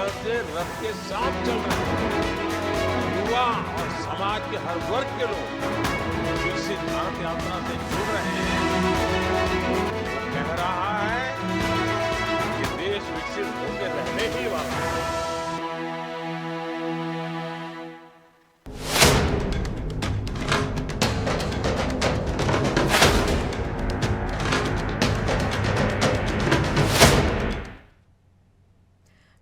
तरह से रथ के साथ चल रहे हैं। युवा और समाज के हर वर्ग के लोग विकसित भारत यात्रा से जुड़ रहे हैं। वो कह रहा है कि देश विकसित होकर रहने ही वाला है।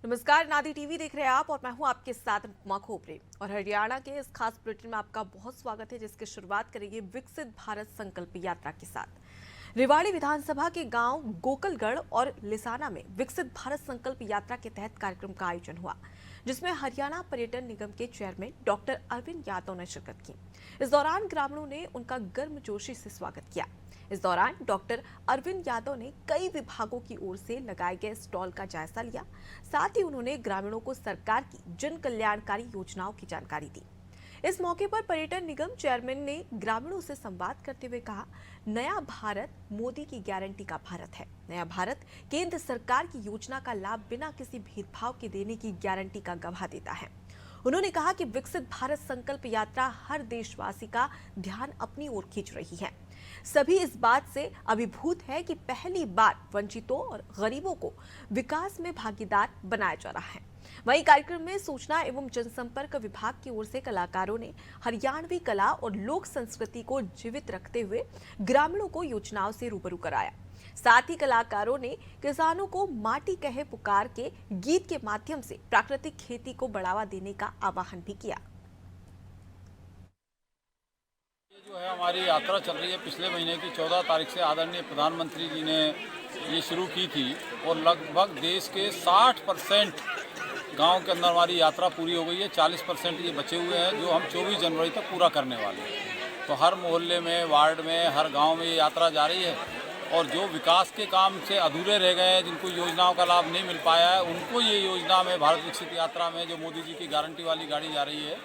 नमस्कार, नादी टीवी देख रहे हैं आप और मैं हूं आपके साथ उपमा खोपरे। और हरियाणा के इस खास बुलेटिन में आपका बहुत स्वागत है, जिसकी शुरुआत करेंगे विकसित भारत संकल्प यात्रा के साथ। रेवाड़ी विधानसभा के गांव गोकलगढ़ और लिसाना में विकसित भारत संकल्प यात्रा के तहत कार्यक्रम का आयोजन हुआ, जिसमें हरियाणा पर्यटन निगम के चेयरमैन डॉक्टर अरविंद यादव ने शिरकत की। इस दौरान ग्रामीणों ने उनका गर्मजोशी से स्वागत किया। इस दौरान डॉक्टर अरविंद यादव ने कई विभागों की ओर से लगाए गए स्टॉल का जायजा लिया। साथ ही उन्होंने ग्रामीणों को सरकार की जन कल्याणकारी योजनाओं की जानकारी दी। इस मौके पर पर्यटन निगम चेयरमैन ने ग्रामीणों से संवाद करते हुए कहा, नया भारत मोदी की गारंटी का भारत है। नया भारत केंद्र सरकार की योजना का लाभ बिना किसी भेदभाव के देने की गारंटी का गवाह देता है। उन्होंने कहा कि विकसित भारत संकल्प यात्रा हर देशवासी का ध्यान अपनी ओर खींच रही है। सभी इस बात से अभिभूत है कि पहली बार वंचितों और गरीबों को विकास में भागीदार बनाया जा रहा है। वहीं कार्यक्रम में सूचना एवं जनसंपर्क विभाग की ओर से कलाकारों ने हरियाणवी कला और लोक संस्कृति को जीवित रखते हुए ग्रामीणों को योजनाओं से रूबरू कराया। साथ ही कलाकारों ने किसानों को माटी कहे पुकार के गीत के माध्यम से प्राकृतिक खेती को बढ़ावा देने का आह्वान भी किया। जो है हमारी यात्रा चल रही है, पिछले महीने की 14 तारीख से आदरणीय प्रधानमंत्री जी ने ये शुरू की थी और लगभग देश के 60% गांव के अंदर हमारी यात्रा पूरी हो गई है। 40% ये बचे हुए हैं जो हम 24 जनवरी तक पूरा करने वाले हैं। तो हर मोहल्ले में, वार्ड में, हर गांव में ये यात्रा जा रही है और जो विकास के काम से अधूरे रह गए हैं, जिनको योजनाओं का लाभ नहीं मिल पाया है, उनको ये योजना में, भारत विकसित यात्रा में जो मोदी जी की गारंटी वाली गाड़ी जा रही है,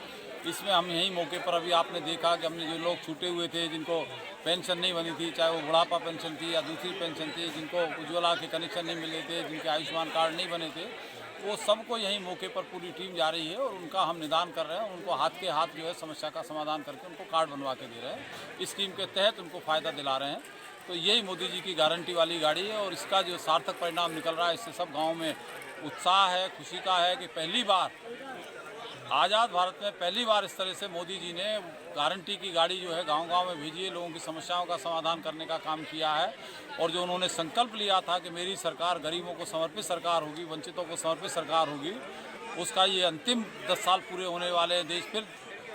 इसमें हम यही मौके पर अभी आपने देखा कि हमने जो लोग छूटे हुए थे, जिनको पेंशन नहीं बनी थी, चाहे वो बुढ़ापा पेंशन थी या दूसरी पेंशन थी, जिनको उज्ज्वला के कनेक्शन नहीं मिले थे, जिनके आयुष्मान कार्ड नहीं बने थे, वो सबको यही मौके पर पूरी टीम जा रही है और उनका हम निदान कर रहे हैं। उनको हाथ के हाथ जो है समस्या का समाधान करके उनको कार्ड बनवा के दे रहे हैं। स्कीम के तहत उनको फ़ायदा दिला रहे हैं। तो यही मोदी जी की गारंटी वाली गाड़ी है और इसका जो सार्थक परिणाम निकल रहा है, इससे सब गाँव में उत्साह है, खुशी का है कि पहली बार आज़ाद भारत में पहली बार इस तरह से मोदी जी ने गारंटी की गाड़ी जो है गांव-गांव में भेजी है, लोगों की समस्याओं का समाधान करने का काम किया है। और जो उन्होंने संकल्प लिया था कि मेरी सरकार गरीबों को समर्पित सरकार होगी, वंचितों को समर्पित सरकार होगी, उसका ये अंतिम 10 साल पूरे होने वाले हैं। देश फिर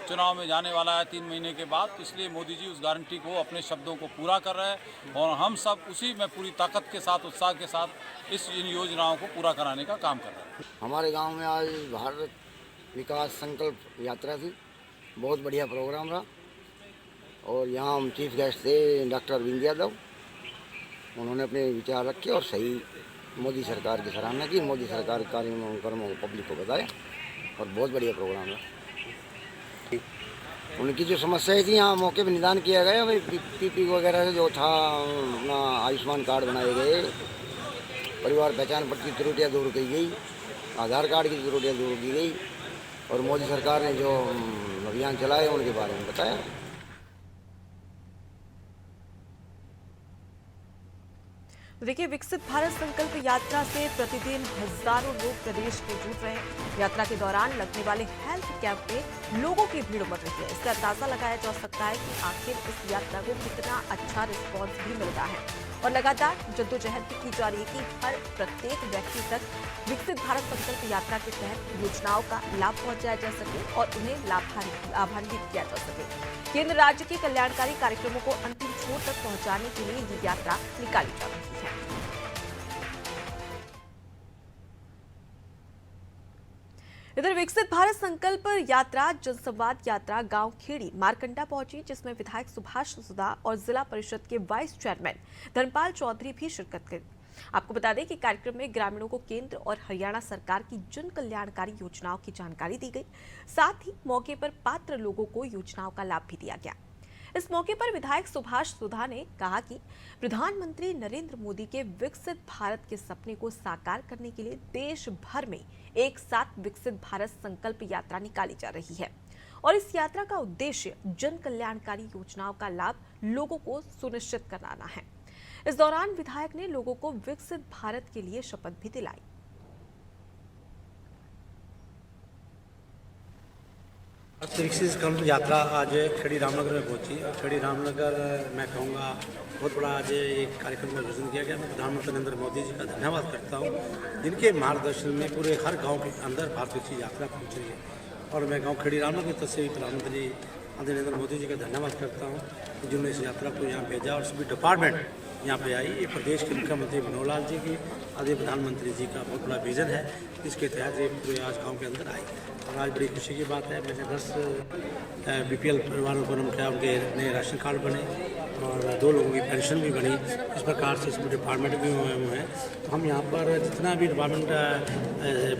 चुनाव में जाने वाला है 3 महीने के बाद, तो इसलिए मोदी जी उस गारंटी को, अपने शब्दों को पूरा कर रहे हैं और हम सब उसी में पूरी ताकत के साथ, उत्साह के साथ इन योजनाओं को पूरा कराने का काम कर रहे हैं। हमारे गाँव में आज भारत विकास संकल्प यात्रा थी, बहुत बढ़िया प्रोग्राम रहा और यहाँ हम चीफ गेस्ट थे डॉक्टर अरविंद यादव। उन्होंने अपने विचार रखे और सही मोदी सरकार की सराहना की, मोदी सरकार के कार्यक्रमों को पब्लिक को बताया और बहुत बढ़िया प्रोग्राम रहा। उनकी जो समस्याएं थी यहाँ मौके पर निदान किया गया। भाई पीपी वगैरह से जो था, अपना आयुष्मान कार्ड बनाए गए, परिवार पहचान पत्र की त्रुटियाँ दूर की गई, आधार कार्ड की त्रुटियाँ दूर की गई और मोदी सरकार ने जो अभियान चलाए उनके बारे में बताया। देखिए, विकसित भारत संकल्प यात्रा से प्रतिदिन हजारों लोग प्रदेश के जुड़ रहे हैं। यात्रा के दौरान लगने वाले हेल्थ कैंप में लोगों की भीड़ उमड़ रही है। इससे अंदाजा लगाया जा सकता है कि आखिर इस यात्रा को कितना अच्छा रिस्पॉन्स भी मिल रहा है और लगातार जद्दोजहद भी की जा रही है कि हर प्रत्येक व्यक्ति तक विकसित भारत संकल्प यात्रा के तहत योजनाओं का लाभ पहुंचाया जा सके और उन्हें लाभान्वित किया जा सके। केंद्र राज्य के कल्याणकारी कार्यक्रमों को अंतिम छोर तक पहुंचाने के लिए ये यात्रा निकाली जा रही है। इधर विकसित भारत संकल्प यात्रा जनसंवाद यात्रा गांव खेड़ी मारकंडा पहुंची, जिसमें विधायक सुभाष सुधा और जिला परिषद के वाइस चेयरमैन धर्मपाल चौधरी भी शिरकत की। आपको बता दें कि कार्यक्रम में ग्रामीणों को केंद्र और हरियाणा सरकार की जन कल्याणकारी योजनाओं की जानकारी दी गई। साथ ही मौके पर पात्र लोगों को योजनाओं का लाभ भी दिया गया। इस मौके पर विधायक सुभाष सुधा ने कहा कि प्रधानमंत्री नरेंद्र मोदी के विकसित भारत के सपने को साकार करने के लिए देश भर में एक साथ विकसित भारत संकल्प यात्रा निकाली जा रही है और इस यात्रा का उद्देश्य जन कल्याणकारी योजनाओं का लाभ लोगों को सुनिश्चित कराना है। इस दौरान विधायक ने लोगों को विकसित भारत के लिए शपथ भी दिलाई। विकसित संकल्प यात्रा आज खेड़ी रामनगर में पहुंची और खेड़ी रामनगर मैं कहूँगा बहुत बड़ा आज एक कार्यक्रम का आयोजन किया गया। मैं प्रधानमंत्री नरेंद्र मोदी जी का धन्यवाद करता हूँ, जिनके मार्गदर्शन में पूरे हर गांव के अंदर भारत विकसित यात्रा पहुँच रही है। और मैं गांव खेड़ी रामनगर की तरफ से प्रधानमंत्री नरेंद्र मोदी जी का धन्यवाद करता हूँ, जिन्होंने इस यात्रा को यहाँ भेजा और सभी डिपार्टमेंट यहाँ पे आई। ये प्रदेश के मुख्यमंत्री मनोहर लाल जी की आदि प्रधानमंत्री जी का बहुत बड़ा विजन है, इसके तहत ये पूरे आज गाँव के अंदर आई। और आज बड़ी खुशी की बात है, मैंने 10 BPL परिवारों को क्या उनके नए राशन कार्ड बने और 2 लोगों की पेंशन भी बनी। इस प्रकार से इसमें डिपार्टमेंट भी हुए हैं। तो हम यहाँ पर जितना भी डिपार्टमेंट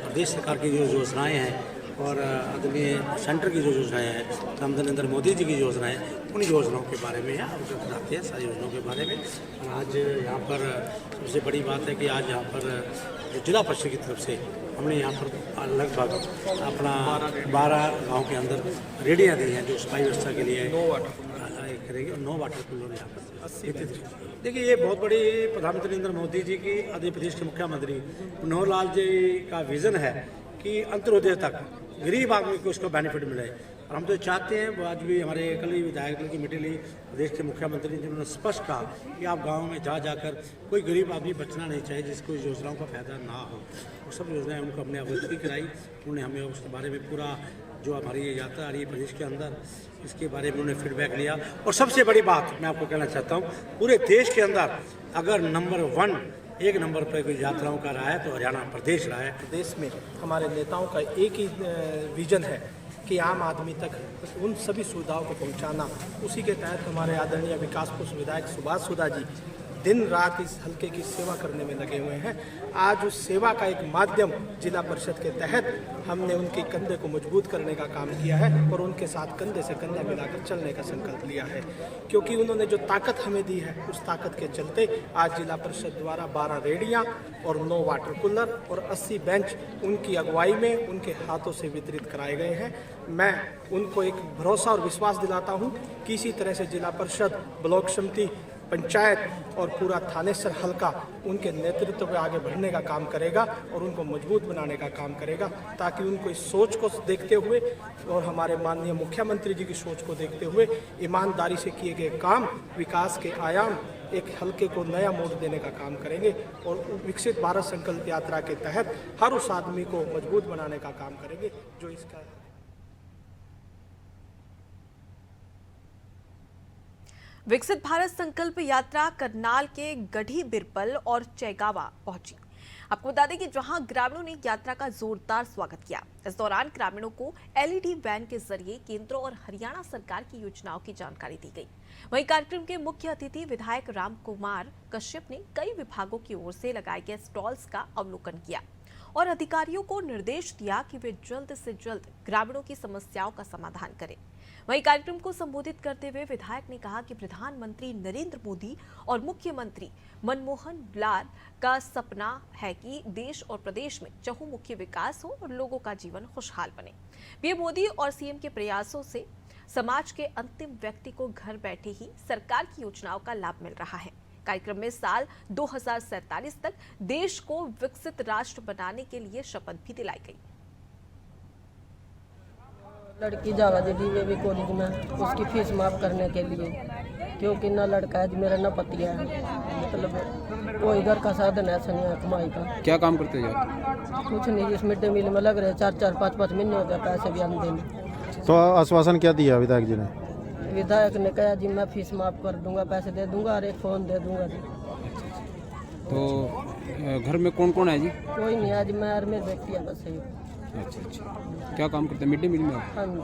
प्रदेश सरकार की जो योजनाएँ हैं और आदरणीय सेंटर की जो योजनाएं हैं, प्रधानमंत्री नरेंद्र मोदी जी की योजनाएं, उन योजनाओं के बारे में अवगत कराते हैं, सारी योजनाओं के बारे में। और आज यहाँ पर सबसे बड़ी बात है कि आज यहाँ पर जो जिला परिषद की तरफ से हमने यहाँ पर लगभग अपना 12 गाँव के अंदर रेडियाँ दी हैं जो सफाई व्यवस्था के लिए करेंगे और 9 वाटर कूलर यहाँ पर। देखिए, ये बहुत बड़ी प्रधानमंत्री नरेंद्र मोदी जी की आंध्र प्रदेश के मुख्यमंत्री मनोहर लाल जी का विज़न है कि अंत्योदय तक गरीब आदमी को उसका बेनिफिट मिले। और हम तो चाहते हैं, वो आज भी हमारे कल ही विधायक की मीटिंग ली प्रदेश के मुख्यमंत्री जी, जिन्होंने स्पष्ट कहा कि आप गांव में जाकर कोई गरीब आदमी बचना नहीं चाहिए जिसको इस योजनाओं का फायदा ना हो। और सब योजनाएं उनको हमने अवगत कराई, उन्होंने हमें उसके बारे में पूरा जो हमारी ये यात्रा आ रही है प्रदेश के अंदर, इसके बारे में उन्होंने फीडबैक लिया। और सबसे बड़ी बात मैं आपको कहना चाहता हूँ, पूरे देश के अंदर अगर एक नंबर पर कोई यात्राओं का रहा है तो हरियाणा प्रदेश रहा है। प्रदेश में हमारे नेताओं का एक ही विजन है कि आम आदमी तक उन सभी सुविधाओं को पहुंचाना। उसी के तहत हमारे आदरणीय विकासपुर विधायक सुभाष सुधा जी दिन रात इस हल्के की सेवा करने में लगे हुए हैं। आज उस सेवा का एक माध्यम जिला परिषद के तहत हमने उनके कंधे को मजबूत करने का काम किया है और उनके साथ कंधे से कंधा मिलाकर चलने का संकल्प लिया है, क्योंकि उन्होंने जो ताकत हमें दी है उस ताकत के चलते आज जिला परिषद द्वारा 12 रेडियाँ और 9 वाटर कूलर और 80 बेंच उनकी अगुवाई में उनके हाथों से वितरित कराए गए हैं। मैं उनको एक भरोसा और विश्वास दिलाता हूँ कि इसी तरह से जिला परिषद, ब्लॉक समिति, पंचायत और पूरा थानेसर हल्का उनके नेतृत्व में आगे बढ़ने का काम करेगा और उनको मजबूत बनाने का काम करेगा, ताकि उनको इस सोच को देखते हुए और हमारे माननीय मुख्यमंत्री जी की सोच को देखते हुए ईमानदारी से किए गए काम, विकास के आयाम, एक हल्के को नया मोड़ देने का काम करेंगे और विकसित भारत संकल्प यात्रा के तहत हर उस आदमी को मजबूत बनाने का काम करेंगे जो इसका। विकसित भारत संकल्प यात्रा करनाल के गढ़ी बिरपल और चैगावा पहुंची। आपको बता दें कि जहां ग्रामीणों ने यात्रा का जोरदार स्वागत किया। इस दौरान ग्रामीणों को LED वैन के जरिए केंद्र और हरियाणा सरकार की योजनाओं की जानकारी दी गई। वहीं कार्यक्रम के मुख्य अतिथि विधायक राम कुमार कश्यप ने कई विभागों की ओर से लगाए गए स्टॉल्स का अवलोकन किया और अधिकारियों को निर्देश दिया कि वे जल्द से जल्द ग्रामीणों की समस्याओं का समाधान करें। वहीं कार्यक्रम को संबोधित करते हुए विधायक ने कहा कि प्रधानमंत्री नरेंद्र मोदी और मुख्यमंत्री मनमोहन लाल का सपना है कि देश और प्रदेश में चहुमुखी विकास हो और लोगों का जीवन खुशहाल बने। पीएम मोदी और सीएम के प्रयासों से समाज के अंतिम व्यक्ति को घर बैठे ही सरकार की योजनाओं का लाभ मिल रहा है। कार्यक्रम में साल 2047 तक देश को विकसित राष्ट्र बनाने के लिए शपथ भी दिलाई गई। लड़की जावा दे DAV कॉलेज में उसकी फीस माफ करने के लिए, क्योंकि ना लड़का है मेरा ना पति है, मतलब कोई घर का साधन ऐसा नहीं है कमाई का। क्या काम करते हैं? कुछ नहीं, इस मिड डे मील में लग रहे 4-4, 5-5 महीने हो गए, पैसे भी आने देने। तो आश्वासन क्या दिया विधायक जी ने? विधायक ने कहा जी मैं फीस माफ कर दूंगा, पैसे दे दूंगा और एक फ़ोन दे दूंगा जी। तो घर में कौन कौन है जी? कोई नहीं, आज मैं और मेरी बेटी है बस यही। अच्छा, क्या काम करते हैं मिड डे मील में? हाँ जी,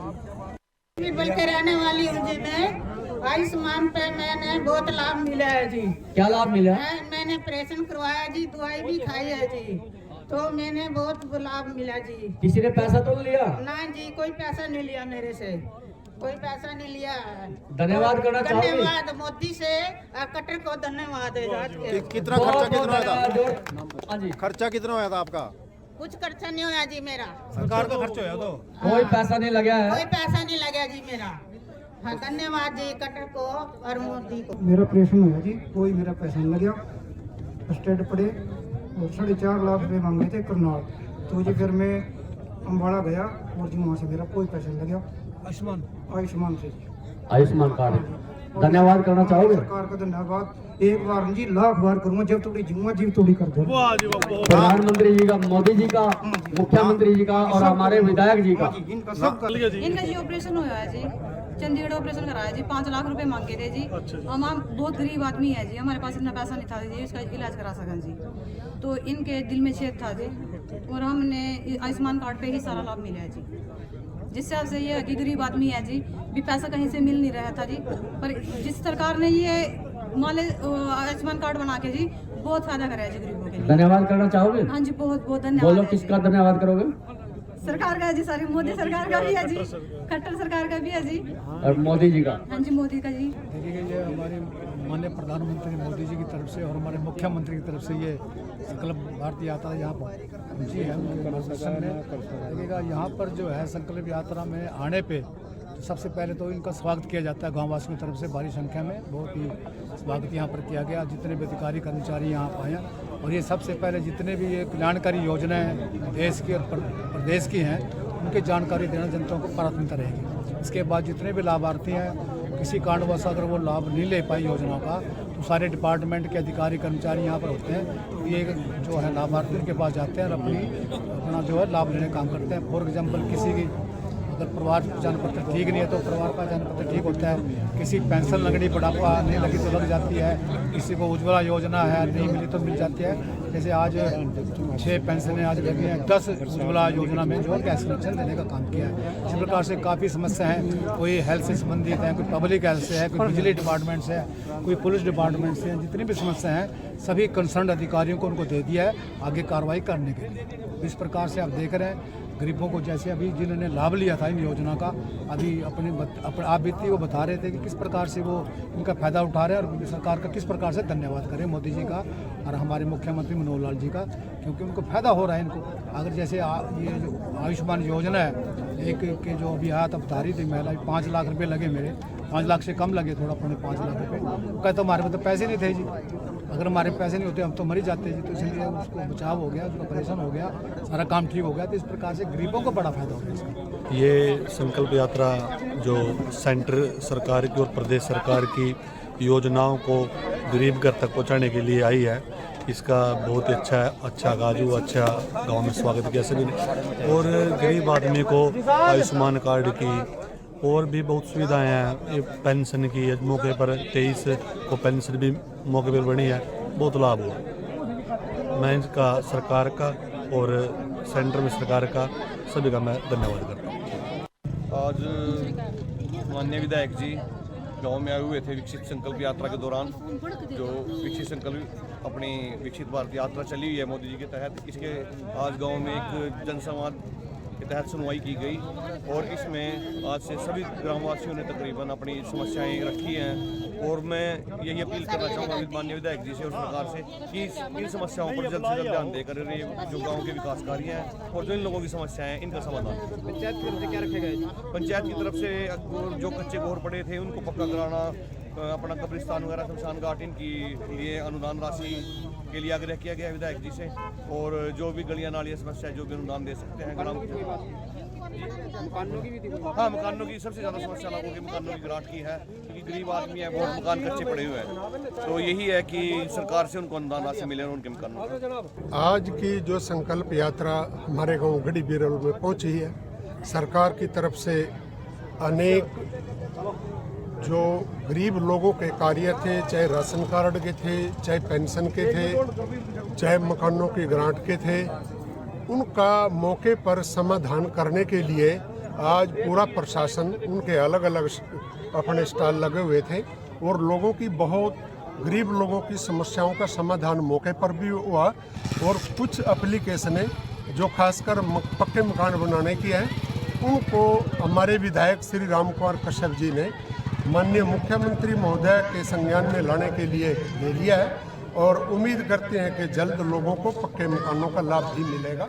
पीपल के रहने वाली हूँ जी मैं। आयुष्मान पे मैंने बहुत लाभ मिला है जी। क्या लाभ मिला? मैंने ऑपरेशन करवाया जी, दवाई भी खाई है जी, तो मैंने बहुत लाभ मिला जी। किसी ने पैसा तो लिया? ना जी, कोई पैसा नहीं लिया मेरे से। कोई पैसा नहीं लिया है। धन्यवाद करना चाहोगे? धन्यवाद मोदी से और कटर को धन्यवाद है। कितना खर्चा कितना हुआ था? हाँ जी, खर्चा कितना हुआ था आपका? कुछ खर्चा नहीं होया जी मेरा। सरकार का खर्च होया तो कोई पैसा नहीं लगा है। कोई पैसा नहीं लगा जी मेरा। हाँ, धन्यवाद जी कटर को और मोदी को। मेरा ऑपरेशन हुआ जी, कोई मेरा पैसा नहीं लगा। स्टेट पड़े और 4.5 लाख रुपए मांगे थे करनाल, तो जी फिर मैं अम्बाड़ा गया और जी वहाँ से मेरा कोई पैसा नहीं लगा। आयुष्मान से आयुष्मान कार्ड, धन्यवाद करना चाहोगे? सरकार का धन्यवाद एक बार नहीं जी लाख बार करूँगा, जब थोड़ी जीऊँगा जीव थोड़ी कर दूँ। प्रधानमंत्री जी का, मोदी जी का, मुख्यमंत्री जी का और हमारे विधायक जी का। इनका सब इनका जी ऑपरेशन हुआ है जी, चंडीगढ़ ऑपरेशन कराया जी। 5 लाख रुपए मांगे थे जी। हम बहुत गरीब आदमी है जी, हमारे पास इतना पैसा नहीं था जी इसका इलाज करा सकें जी। तो इनके दिल में छेद था जी और हमने आयुष्मान कार्ड पे ही सारा लाभ मिला है जी। जिससे आपसे ये है कि गरीब आदमी है जी, भी पैसा कहीं से मिल नहीं रहा था जी, पर जिस सरकार ने ये आयुष्मान कार्ड बना के जी बहुत फायदा कराया जी गरीबों के लिए। धन्यवाद करना चाहोगे? हाँ जी, बहुत बहुत धन्यवाद। बोलो किसका धन्यवाद करोगे? सरकार का है जी, सारी मोदी सरकार का भी है जी, खट्टर सरकार का भी है जी, और मोदी जी का। हाँ जी, मोदी का जी। देखिए ये हमारे माननीय प्रधानमंत्री मोदी जी की तरफ से और हमारे मुख्यमंत्री की तरफ से ये संकल्प भारत यात्रा यहाँ पर पहुँची है उनके मार्गदर्शन में। देखिएगा यहाँ पर जो है संकल्प यात्रा में आने पे सबसे पहले तो इनका स्वागत किया जाता है गाँव वासियों की तरफ से, भारी संख्या में बहुत ही स्वागत यहाँ पर किया गया। जितने भी अधिकारी कर्मचारी यहाँ आए और ये सबसे पहले जितने भी ये कल्याणकारी योजनाएं देश की और प्रदेश की हैं उनकी जानकारी देना जनता को प्राथमिकता रहेगी। इसके बाद जितने भी लाभार्थी हैं किसी कारणवश अगर वो लाभ नहीं ले पाई योजनाओं का, तो सारे डिपार्टमेंट के अधिकारी कर्मचारी यहाँ पर होते हैं, ये जो है लाभार्थियों के पास जाते हैं और अपना जो है लाभ लेने का काम करते हैं। फॉर एग्जाम्पल किसी की अगर परिवार पहचान पत्र ठीक नहीं है तो परिवार पहचान पत्र ठीक होता है, किसी पेंशन लगनी बुढ़ापा नहीं लगी तो लग जाती है, किसी को उज्ज्वला योजना है नहीं मिली तो मिल जाती है। जैसे आज 6 पेंशनें आज लगी हैं, 10 उज्ज्वला योजना में जो गैस कनेक्शन देने का काम किया है। इस प्रकार से काफ़ी समस्या हैं, कोई हेल्थ से संबंधित है, कोई पब्लिक हेल्थ से है, कोई बिजली डिपार्टमेंट से है, कोई पुलिस डिपार्टमेंट से है। जितनी भी समस्या हैं सभी कंसर्न अधिकारियों को उनको दे दिया है आगे कार्रवाई करने के लिए। इस प्रकार से आप देख रहे हैं गरीबों को, जैसे अभी जिन्होंने लाभ लिया था इन योजना का, अभी अपने आप बीती वो बता रहे थे कि किस प्रकार से वो इनका फ़ायदा उठा रहे हैं और सरकार का किस प्रकार से धन्यवाद करें मोदी जी का और हमारे मुख्यमंत्री मनोहर लाल जी का, क्योंकि उनको फ़ायदा हो रहा है इनको। अगर जैसे ये जो आयुष्मान योजना है, एक के जो अभी आया था बता रही थी महिला, 5 लाख रुपये लगे मेरे, 5 लाख से कम लगे, थोड़ा पौने 5 लाख रुपये। कहते तो हमारे पास तो पैसे नहीं थे जी, अगर हमारे पैसे नहीं होते हम तो मर ही जाते जी। तो इसलिए उसको बचाव हो गया, उसको परेशान हो गया, सारा काम ठीक हो गया। तो इस प्रकार से गरीबों को बड़ा फायदा हो गया इसका। ये संकल्प यात्रा जो सेंटर सरकार की और प्रदेश सरकार की योजनाओं को गरीब घर तक पहुंचाने के लिए आई है, इसका बहुत ही अच्छा आगाज हुआ, अच्छा गांव में स्वागत किया सभी ने। और गरीब आदमी को आयुष्मान कार्ड की और भी बहुत सुविधाएं हैं, पेंशन की मौके पर 23 को पेंशन भी मौके पर बनी है, बहुत लाभ हुआ। मैं इसका सरकार का और सेंटर में सरकार का सभी का मैं धन्यवाद करता हूँ। आज माननीय विधायक जी गांव में आए हुए थे विकसित संकल्प यात्रा के दौरान, जो विकसित संकल्प अपनी विकसित भारत यात्रा चली हुई है मोदी जी के तहत। इसके आज गांव में एक जनसंवाद के तहत सुनवाई की गई और इसमें आज से सभी ग्रामवासियों ने तकरीबन अपनी समस्याएं रखी हैं। और मैं यही अपील करना चाहूँगा माननीय विधायक जी से और सरकार से कि इन समस्याओं पर जल्द से जल्द ध्यान देकर जो गाँव के विकास कार्य हैं और जो इन लोगों की समस्याएं हैं इनका समाधान। पंचायत की तरफ से क्या रखे गए? पंचायत की तरफ से जो कच्चे घोर पड़े थे उनको पक्का कराना, अपना कब्रिस्तान वगैरह शमशान घाट इनकी लिए अनुदान राशि के लिए आग्रह किया गया विधायक जी से। और जो भी गलियां नालियां समस्या जो भी अनुदान दे सकते हैं ग्राम हाँ मकानों की सबसे ज़्यादा समस्या लोगों के मकानों की ग्रांट की है, क्योंकि गरीब आदमी है, बहुत मकान कच्चे पड़े हुए हैं। तो यही है कि सरकार से उनको अनुदान राशि मिले उनके मकानों। आज की जो संकल्प यात्रा हमारे गांव गढ़ी बिरल में पहुंची है, सरकार की तरफ से अनेक जो गरीब लोगों के कार्य थे, चाहे राशन कार्ड के थे, चाहे पेंशन के थे, चाहे मकानों की ग्रांट के थे, उनका मौके पर समाधान करने के लिए आज पूरा प्रशासन उनके अलग अलग अपने स्टॉल लगे हुए थे और लोगों की बहुत गरीब लोगों की समस्याओं का समाधान मौके पर भी हुआ। और कुछ एप्लीकेशनें जो खासकर पक्के मकान बनाने की हैं उनको हमारे विधायक श्री राम कुमार कश्यप जी ने माननीय मुख्यमंत्री महोदय के संज्ञान में लाने के लिए ले लिया है और उम्मीद करते हैं कि जल्द लोगों को पक्के मकानों का लाभ भी मिलेगा।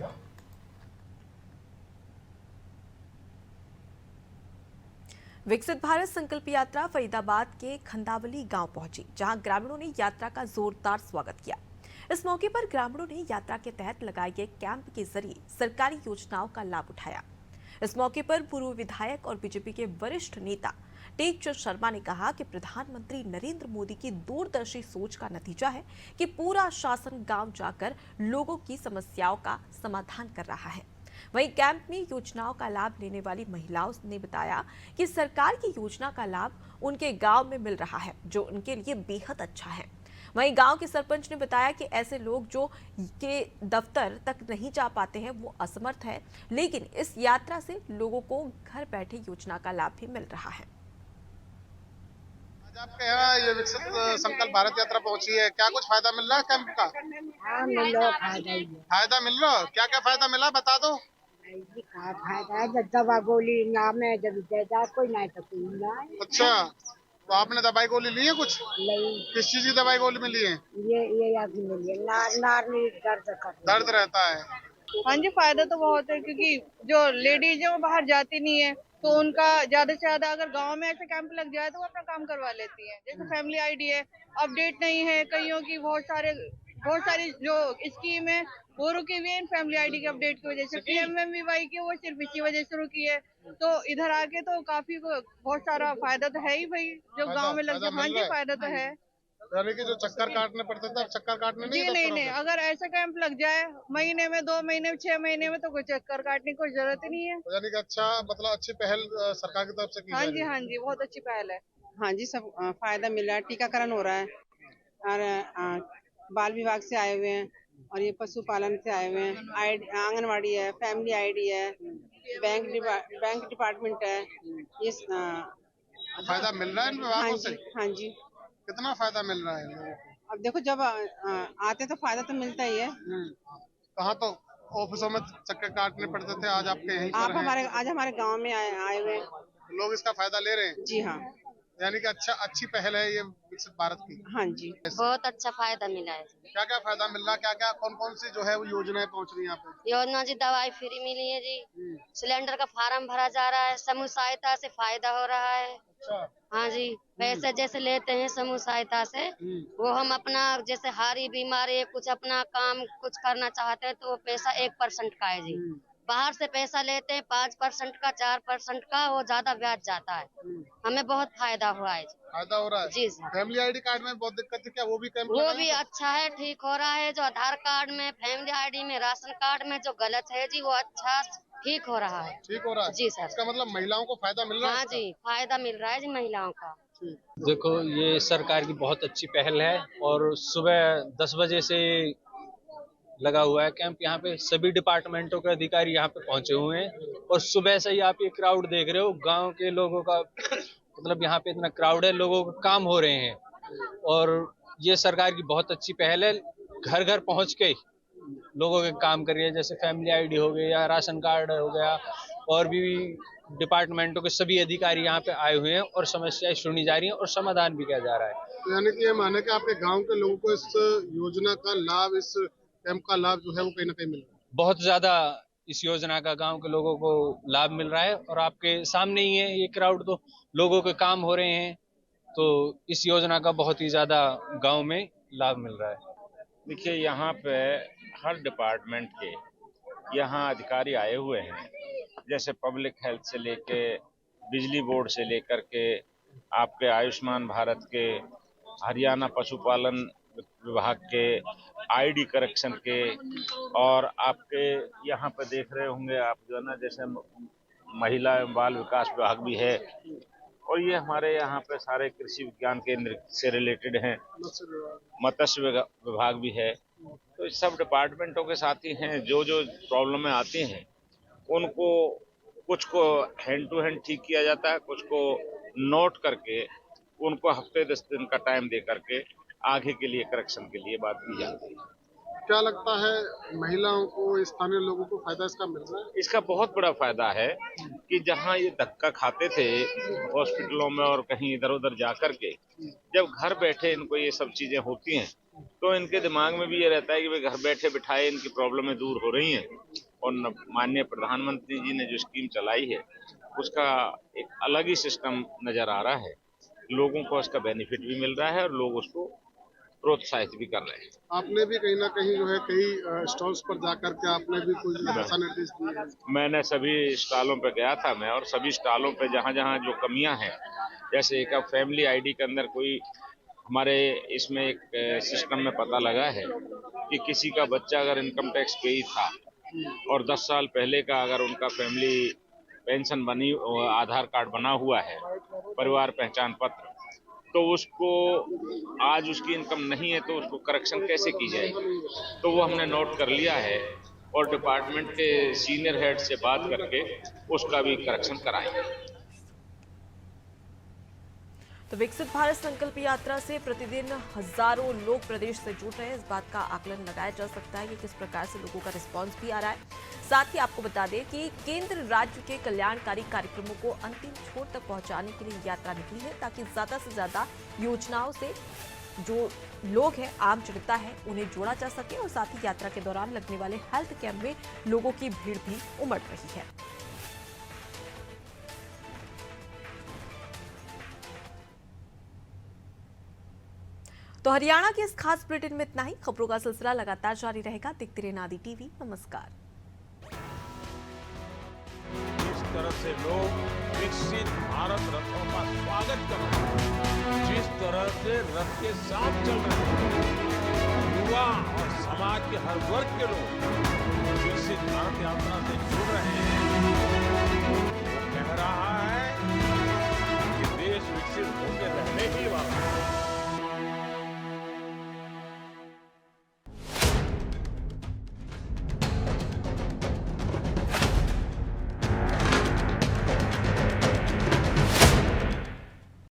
विकसित भारत संकल्प यात्रा फरीदाबाद के खंदावली गांव पहुंची, जहां ग्रामीणों ने यात्रा का जोरदार स्वागत किया। इस मौके पर ग्रामीणों ने यात्रा के तहत लगाए गए कैंप के जरिए सरकारी योजनाओं का लाभ उठाया। इस मौके पर पूर्व विधायक और बीजेपी के वरिष्ठ नेता टेकचंद शर्मा ने कहा कि प्रधानमंत्री नरेंद्र मोदी की दूरदर्शी सोच का नतीजा है कि पूरा शासन गांव जाकर लोगों की समस्याओं का समाधान कर रहा है। वहीं कैंप में योजनाओं का लाभ लेने वाली महिलाओं ने बताया कि सरकार की योजना का लाभ उनके गांव में मिल रहा है, जो उनके लिए बेहद अच्छा है। वहीं गांव के सरपंच ने बताया कि ऐसे लोग जो के दफ्तर तक नहीं जा पाते हैं वो असमर्थ है, लेकिन इस यात्रा से लोगों को घर बैठे योजना का लाभ भी मिल रहा है। आज आपके यहाँ ये विकसित संकल्प भारत यात्रा पहुंची है, क्या कुछ फायदा मिल रहा है कैंप का? हाँ मिल रहा फायदा मिल रहा है, क्या क्या फायदा मिला बता दो। फायदा है, जब दवा गोली नाम है, जब कोई नहीं तो कोई नहीं। अच्छा, तो आपने दवाई गोली ली है कुछ? नहीं। किस चीज की दवाई गोली में ली है? ये आपकी मिली है, नार में दर्द रहता है। हाँ जी, फायदा तो बहुत है, क्योंकि जो लेडीज है वो बाहर जाती नहीं है, तो उनका ज्यादा से ज्यादा अगर गांव में ऐसे कैंप लग जाए तो वो अपना काम करवा लेती है। जैसे फैमिली आईडी है, अपडेट नहीं है, कईयों की बहुत सारी जो स्कीम है वो रुकी हुई है इन फैमिली आईडी के अपडेट की वजह से। PMMVY की वो सिर्फ इसी वजह से रुकी है, तो इधर आके तो काफी बहुत सारा फायदा तो है ही भाई, जो गाँव में लग जाए। हाँ जी, फायदा तो है। यानी कि जो चक्कर काटने पड़ते थे अब चक्कर काटने नहीं, अगर ऐसा कैंप लग जाए महीने में, 2 महीने में, 6 महीने में, तो कोई चक्कर काटने की कोई जरूरत ही नहीं है। यानी कि अच्छा, मतलब अच्छी पहल सरकार की तरफ से की हाँ जी, बहुत अच्छी पहल है। हाँ जी, सब फायदा मिल रहा है, टीकाकरण हो रहा है, और बाल विभाग से आए हुए हैं, और ये पशुपालन से आए हुए हैं, आंगनवाड़ी है, फैमिली आईडी है, बैंक डिपार्टमेंट है, ये फायदा मिल रहा है इन विभागों से? हाँ जी। कितना फायदा मिल रहा है लोगों को? अब देखो, जब आते तो फायदा तो मिलता ही है। कहाँ तो ऑफिसों में चक्कर काटने पड़ते थे, आज आपके यहीं पर आज हमारे गांव में आए हुए लोग इसका फायदा ले रहे हैं। जी हाँ, यानी कि अच्छी पहल है ये विकसित भारत की। हाँ जी, बहुत अच्छा फायदा मिला है। क्या क्या फायदा मिल रहा है, क्या क्या कौन कौन सी जो है वो योजनाएं पहुंच रही है यहाँ पे? योजना जी, दवाई फ्री मिली है जी, सिलेंडर का फार्म भरा जा रहा है, समूह सहायता से फायदा हो रहा है। अच्छा। हाँ जी, पैसे जैसे लेते हैं समूह सहायता से, वो हम अपना जैसे हारी बीमारी कुछ अपना काम कुछ करना चाहते हैं तो वो पैसा 1% का है जी। बाहर से पैसा लेते हैं 5% का, 4% का, वो ज्यादा ब्याज जाता है। हमें बहुत फायदा हुआ है जी। फायदा हो रहा है जी। फैमिली आईडी कार्ड में बहुत दिक्कत थी, क्या वो भी कैंप वो भी अच्छा है, ठीक हो रहा है। जो आधार कार्ड में, फैमिली आईडी में, राशन कार्ड में जो गलत है जी, वो अच्छा ठीक हो रहा है। ठीक हो रहा है जी सर। इसका मतलब महिलाओं को फायदा मिल रहा है? हाँ जी, फायदा मिल रहा है जी महिलाओं का। देखो, ये सरकार की बहुत अच्छी पहल है, और सुबह 10 बजे से लगा हुआ है कैंप। यहाँ पे सभी डिपार्टमेंटों के अधिकारी यहाँ पे पहुंचे हुए हैं, और सुबह से ही आप ये क्राउड देख रहे हो, गांव के लोगों का मतलब यहाँ पे इतना क्राउड है, लोगों के काम हो रहे हैं, और ये सरकार की बहुत अच्छी पहल है। घर घर पहुंच के लोगों के काम कर रही है, जैसे फैमिली आईडी हो गई या राशन कार्ड हो गया, और भी डिपार्टमेंटों के सभी अधिकारी यहाँ पे आए हुए हैं, और समस्याएं सुनी जा रही हैं और समाधान भी किया जा रहा है। तो यानी कि ये माने कि आपके गाँव के लोगों को इस योजना का लाभ, इस कैंप का लाभ जो है वो कहीं ना कहीं मिल रहा है? बहुत ज्यादा इस योजना का गांव के लोगों को लाभ मिल रहा है, और आपके सामने ही है ये क्राउड, तो लोगों के काम हो रहे हैं, तो इस योजना का बहुत ही ज्यादा गांव में लाभ मिल रहा है। देखिए, यहाँ पे हर डिपार्टमेंट के यहाँ अधिकारी आए हुए हैं, जैसे पब्लिक हेल्थ से लेके बिजली बोर्ड से लेकर के आपके आयुष्मान भारत के, हरियाणा पशुपालन विभाग के, आईडी करेक्शन के, और आपके यहाँ पे देख रहे होंगे आप जो है ना, जैसे महिला एवं बाल विकास विभाग भी है, और ये हमारे यहाँ पे सारे कृषि विज्ञान केंद्र से रिलेटेड हैं, मत्स्य विभाग भी है। तो इस सब डिपार्टमेंटों के साथ ही हैं। जो जो प्रॉब्लमें आती हैं उनको कुछ को हैंड टू हैंड ठीक किया जाता है, कुछ को नोट करके उनको हफ्ते 10 दिन का टाइम दे करके आगे के लिए करेक्शन के लिए बात की जाती है। क्या लगता है महिलाओं को, स्थानीय लोगों को फायदा इसका मिल रहा है? इसका बहुत बड़ा फायदा है कि जहां ये धक्का खाते थे हॉस्पिटलों में और कहीं इधर उधर जाकर के, जब घर बैठे इनको ये सब चीजें होती हैं तो इनके दिमाग में भी ये रहता है कि वे घर बैठे बिठाए इनकी प्रॉब्लमें दूर हो रही हैं। और माननीय प्रधानमंत्री जी ने जो स्कीम चलाई है उसका एक अलग ही सिस्टम नजर आ रहा है। लोगों को उसका बेनिफिट भी मिल रहा है और लोग उसको प्रोत्साहित भी कर रहे हैं। आपने भी कहीं ना कहीं जो है कई स्टॉल्स पर जाकर के आपने भी कोई दिशा निर्देश दिए हैं? मैंने सभी स्टॉलों पे गया था मैं, और सभी स्टॉलों पे जहाँ जहाँ जो कमियां हैं, जैसे एक फैमिली आईडी के अंदर कोई हमारे इसमें एक सिस्टम में पता लगा है कि किसी का बच्चा अगर इनकम टैक्स पेई था और 10 साल पहले का अगर उनका फैमिली पेंशन बनी, आधार कार्ड बना हुआ है, परिवार पहचान पत्र, तो उसको आज उसकी इनकम नहीं है तो उसको करेक्शन कैसे की जाएगी। तो वो हमने नोट कर लिया है और डिपार्टमेंट के सीनियर हेड से बात करके उसका भी करेक्शन कराएंगे। तो विकसित भारत संकल्प यात्रा से प्रतिदिन हजारों लोग प्रदेश से जुड़ रहे हैं। इस बात का आकलन लगाया जा सकता है कि किस प्रकार से लोगों का रिस्पांस भी आ रहा है। साथ ही आपको बता दें कि केंद्र राज्य के कल्याणकारी कार्यक्रमों को अंतिम छोर तक पहुंचाने के लिए यात्रा निकली है, ताकि ज्यादा से ज्यादा योजनाओं से जो लोग हैं, आम जनता है, उन्हें जोड़ा जा सके। और साथ ही यात्रा के दौरान लगने वाले हेल्थ कैंप में लोगों की भीड़ भी उमड़ रही है। तो हरियाणा के इस खास बुलेटिन में इतना ही। खबरों का सिलसिला लगातार जारी रहेगा। देखते रहिए नादी टीवी। नमस्कार। जिस तरह से लोग विकसित भारत रथों का स्वागत कर रहे हैं, जिस तरह से रथ के साथ चल रहे हैं, युवा और समाज के हर वर्ग के लोग विकसित भारत यात्रा से जुड़ रहे हैं, वो कह रहा है कि देश विकसित होकर रहने ही वाला है।